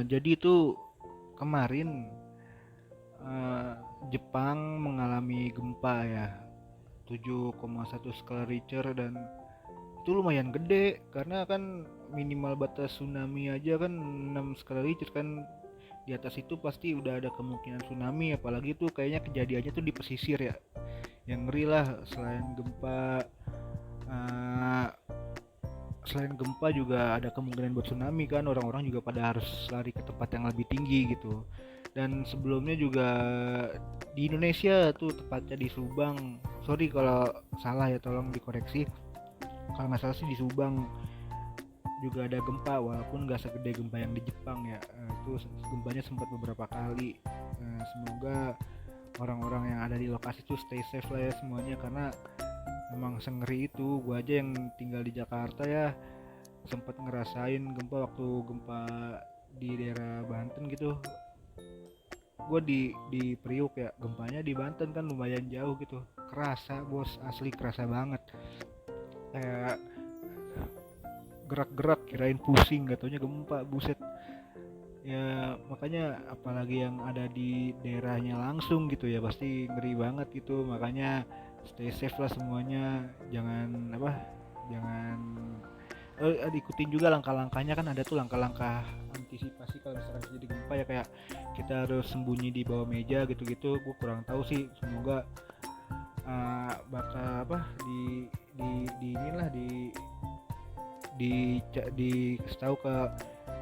Jadi itu kemarin eh, Jepang mengalami gempa ya, 7,1 skala Richter, dan itu lumayan gede karena kan minimal batas tsunami aja kan 6 skala Richter kan. Di atas itu pasti udah ada kemungkinan tsunami, apalagi tuh kayaknya kejadiannya tuh di pesisir ya. Yang ngeri lah, eh, selain gempa juga ada kemungkinan buat tsunami kan, orang-orang juga pada harus lari ke tempat yang lebih tinggi gitu. Dan sebelumnya juga di Indonesia tuh, tepatnya di Subang, sorry kalau salah ya, tolong dikoreksi, kalau nggak salah sih di Subang juga ada gempa, walaupun nggak segede gempa yang di Jepang ya. Itu gempanya sempat beberapa kali. Semoga orang-orang yang ada di lokasi itu stay safe lah ya semuanya, karena emang sengeri itu. Gua aja yang tinggal di Jakarta ya sempat ngerasain waktu gempa di daerah Banten gitu. Gue di Priuk ya, gempanya di Banten kan lumayan jauh gitu, kerasa bos, asli kerasa banget. Kayak gerak-gerak kirain pusing, gak taunya gempa, buset. Ya makanya apalagi yang ada di daerahnya langsung gitu ya, pasti ngeri banget gitu. Makanya stay safe lah semuanya, jangan ikutin juga langkah-langkahnya. Kan ada tuh langkah-langkah antisipasi kalau misalkan terjadi gempa ya, kayak kita harus sembunyi di bawah meja gitu-gitu. Gue kurang tahu sih, semoga bakal di inilah di kasih tahu ke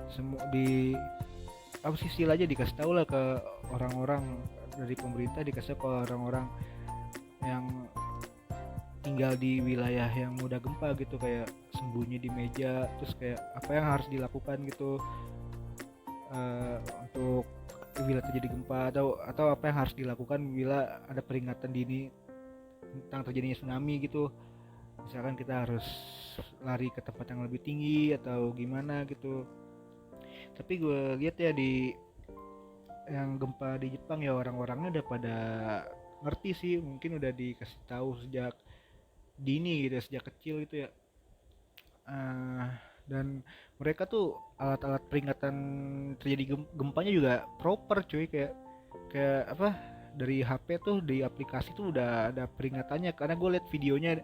semua, di apa sih istilahnya, dikasih tahu lah ke orang-orang dari pemerintah, dikasih tahu ke orang-orang yang tinggal di wilayah yang mudah gempa gitu, kayak sembunyi di meja, terus kayak apa yang harus dilakukan gitu untuk bila terjadi gempa, atau apa yang harus dilakukan bila ada peringatan dini tentang terjadinya tsunami gitu. Misalkan kita harus lari ke tempat yang lebih tinggi atau gimana gitu. Tapi gue lihat ya di yang gempa di Jepang ya, orang-orangnya udah pada ngerti sih, mungkin udah dikasih tahu sejak dini gitu, sejak kecil gitu ya. uh, dan mereka tuh alat-alat peringatan terjadi gempanya juga proper cuy, kayak kayak apa, dari HP tuh, di aplikasi tuh udah ada peringatannya. Karena gue liat videonya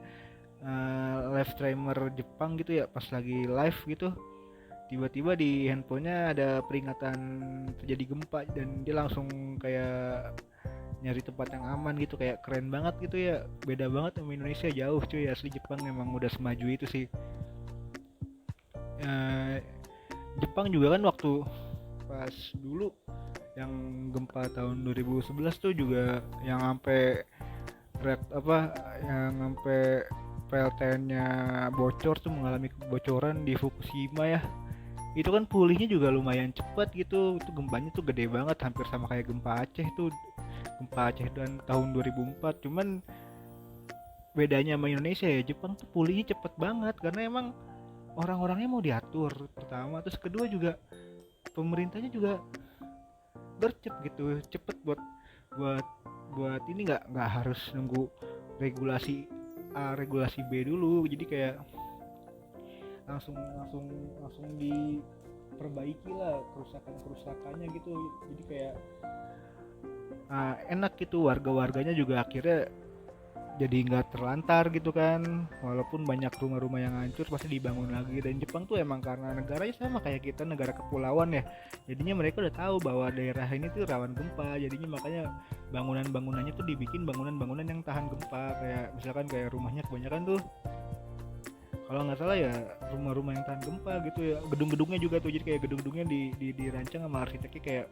live streamer Jepang gitu ya, pas lagi live gitu, tiba-tiba di handphonenya ada peringatan terjadi gempa, dan dia langsung kayak nyari tempat yang aman gitu. Kayak keren banget gitu ya, beda banget sama Indonesia, jauh cuy, asli Jepang emang udah semaju itu sih. Eh, Jepang juga kan waktu pas dulu yang gempa tahun 2011 tuh juga yang sampai yang sampai PLTN-nya bocor tuh, mengalami kebocoran di Fukushima ya. Itu kan pulihnya juga lumayan cepat gitu. Itu gempanya tuh gede banget, hampir sama kayak gempa Aceh tuh. Gempa Aceh dan tahun 2004. Cuman bedanya sama Indonesia ya, Jepang tuh pulihnya cepet banget karena emang orang-orangnya mau diatur pertama, terus kedua juga pemerintahnya juga gercep gitu, cepet buat buat ini, nggak harus nunggu regulasi A regulasi B dulu. Jadi kayak langsung langsung langsung diperbaiki lah kerusakannya gitu. Jadi kayak enak gitu, warga-warganya juga akhirnya jadi nggak terlantar gitu kan. Walaupun banyak rumah-rumah yang hancur pasti dibangun lagi. Dan Jepang tuh emang karena negaranya sama kayak kita, negara kepulauan ya, jadinya mereka udah tahu bahwa daerah ini tuh rawan gempa. Jadinya makanya bangunan-bangunannya tuh dibikin bangunan-bangunan yang tahan gempa. Kayak misalkan kayak rumahnya kebanyakan tuh, kalau nggak salah ya, rumah-rumah yang tahan gempa gitu ya. Gedung-gedungnya juga tuh, jadi kayak gedung-gedungnya dirancang sama arsiteknya kayak,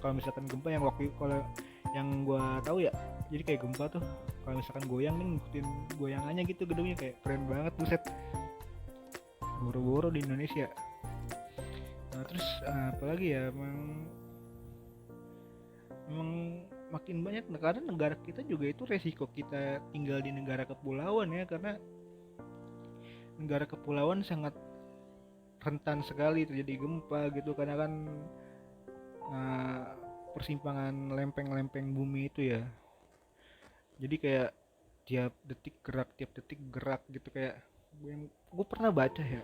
kalau misalkan gempa yang waktu kalau yang gua tahu ya, jadi kayak gempa tuh kalau misalkan goyang nih ngikutin goyangannya gitu gedungnya, kayak keren banget, buset. Boro-boro di Indonesia. Nah terus apalagi ya, emang makin banyak negara kita juga itu resiko kita tinggal di negara kepulauan ya, karena negara kepulauan sangat rentan sekali terjadi gempa gitu, karena kan uh, persimpangan lempeng-lempeng bumi itu ya. Jadi kayak tiap detik gerak gitu. Kayak gue pernah baca ya,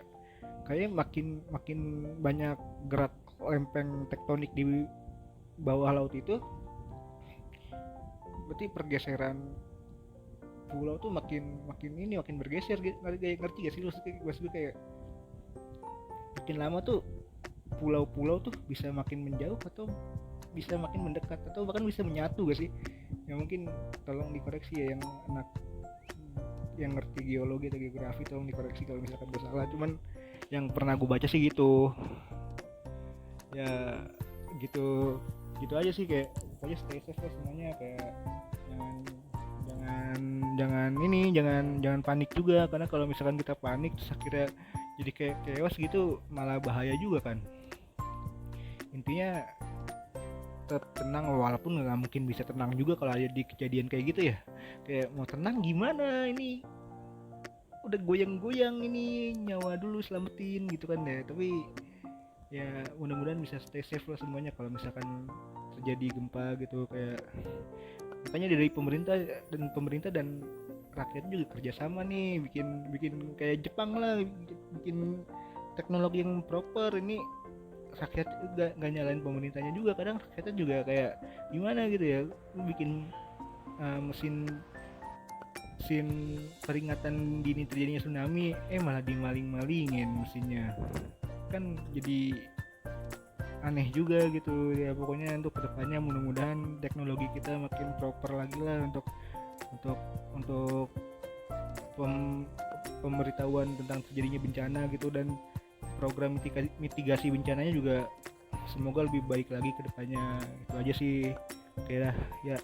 kayaknya makin makin banyak gerak lempeng tektonik di bawah laut itu, berarti pergeseran pulau tuh makin bergeser gitu. Ngerti gak sih maksudnya kayak makin lama tuh pulau-pulau tuh bisa makin menjauh atau bisa makin mendekat atau bahkan bisa menyatu gak sih? Ya mungkin tolong dikoreksi ya yang anak yang ngerti geologi atau geografi, tolong dikoreksi kalau misalkan gue salah. Cuman yang pernah gue baca sih gitu ya, gitu gitu aja sih, kayak pokoknya stay safe lah semuanya, kayak jangan jangan jangan panik juga, karena kalau misalkan kita panik terus akhirnya jadi kayak chaos gitu malah bahaya juga kan. Intinya tetap tenang, walaupun nggak mungkin bisa tenang juga kalau ada di kejadian kayak gitu ya. Kayak mau tenang gimana, ini udah goyang-goyang, ini nyawa dulu selamatin gitu kan ya. Tapi ya mudah-mudahan bisa stay safe lah semuanya kalau misalkan terjadi gempa gitu. Kayak makanya dari pemerintah dan rakyat juga kerjasama nih, bikin kayak Jepang lah, bikin teknologi yang proper. Ini rakyat juga nggak nyalain pemerintahnya juga, kadang rakyatnya juga kayak gimana gitu ya, bikin mesin peringatan dini terjadinya tsunami malah dimaling-malingin mesinnya, kan jadi aneh juga gitu ya. Pokoknya untuk kedepannya mudah-mudahan teknologi kita makin proper lagi lah untuk untuk pemberitahuan tentang terjadinya bencana gitu, dan program mitigasi bencananya juga semoga lebih baik lagi ke depannya. Itu aja sih. Oke dah ya.